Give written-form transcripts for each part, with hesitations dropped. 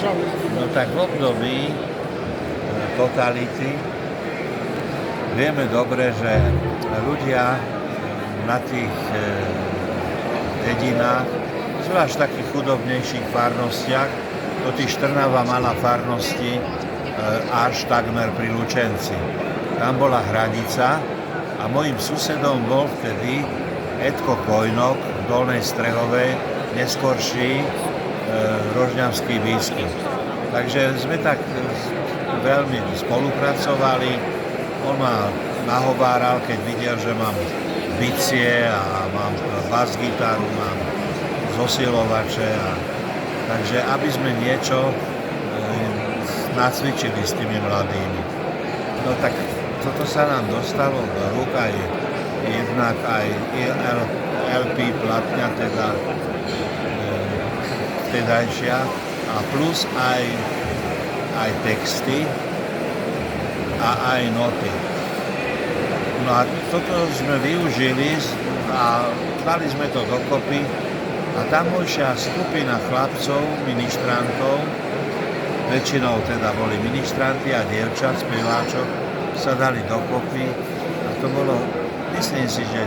No tak v období totality vieme dobre, že ľudia na tých dedinách, zvlášť v takých chudobnejších farnostiach, totiž Trnava mala farnosti až takmer pri Lučenci. Tam bola hranica a mojím susedom bol vtedy Edko Kojnok v Dolnej Strehovej, neskorší rožňavský biskup. Takže sme tak veľmi spolupracovali. On ma nahováral, keď videl, že mám bicie a mám bas-gitaru, mám zosilovače. Takže aby sme niečo nacvičili s tými mladými. No tak toto sa nám dostalo do rúk aj jednak aj LP platňa, teda vtedajšia, a plus aj texty a aj noty. No a toto sme využili a dali sme to dokopy a tamojšia skupina chlapcov, ministrantov, väčšinou teda boli ministranti a dievčat, speváčok, sa dali dokopy a to bolo, myslím si, že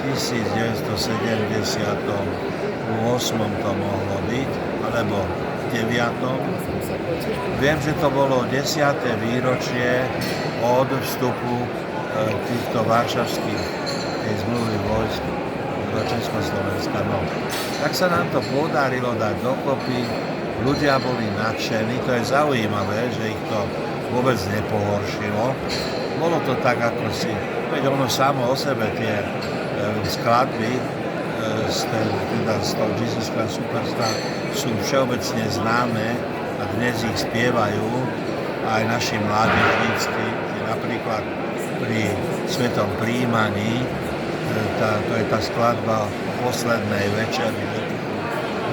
v 1978 to mohlo byť, alebo v 9. Viem, že to bolo 10. výročie od vstupu týchto varšavských zmluvy vojsk do Československa. No, tak sa nám to podarilo dať dokopy, ľudia boli nadšení, to je zaujímavé, že ich to vôbec nepohoršilo. Bolo to tak, ako si, veď ono samo o sebe tie skladby z toho Jesus Christ Superstar sú všeobecne známe a dnes ich spievajú aj naši mládežníci, napríklad pri Svetom príjmaní, to je tá skladba o poslednej večeri,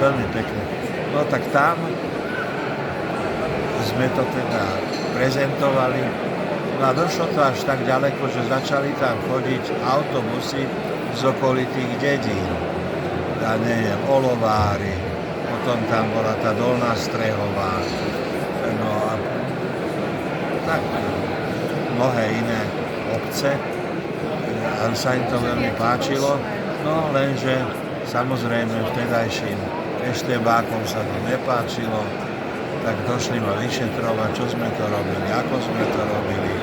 veľmi pekné. No tak tam sme to teda prezentovali, no a došlo to až tak ďaleko, že začali tam chodiť autobusy z okolitých dedín. Ja neviem, Olovári, potom tam bola tá Dolná Strehová, no a tak mnohé iné obce, a sa im to veľmi páčilo, no lenže samozrejme vtedajším eštebákom sa to nepáčilo, tak došli ma vyšetrovať, čo sme to robili, ako sme to robili,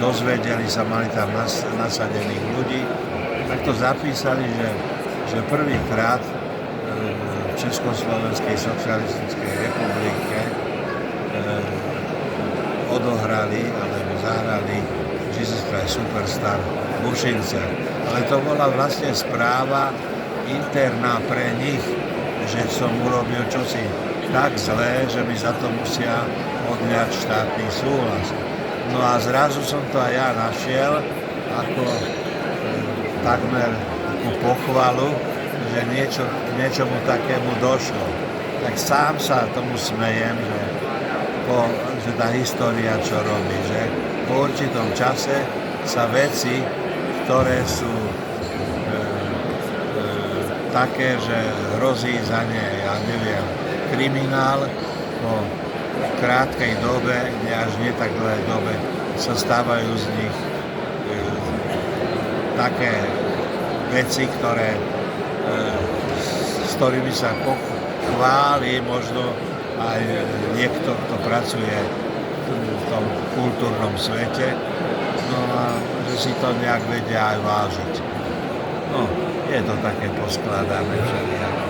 dozvedeli sa, mali tam nasadených ľudí, tak to zapísali, že prvýkrát v Československej socialistickej republike odohrali alebo zahrali Jesus Christ Superstar v Ušinciach. Ale to bola vlastne správa interná pre nich, že som urobil čosi tak zlé, že mi za to musia odňať štátny súhlas. No a zrazu som to aj ja našiel ako takmer takú pochvalu, že niečomu takému došlo. Tak sám sa tomu smejem, že tá história čo robí, že po určitom čase sa veci, ktoré sú také, že hrozí za ne, ja neviem, kriminál, po krátkej dobe, až nie tak dlhej dobe, sa stávajú z nich také veci, s ktorými sa pochváli možno aj niekto, kto pracuje v tom kultúrnom svete, no a že si to nejak vedia aj vážiť. No, je to také poskladané všelijako.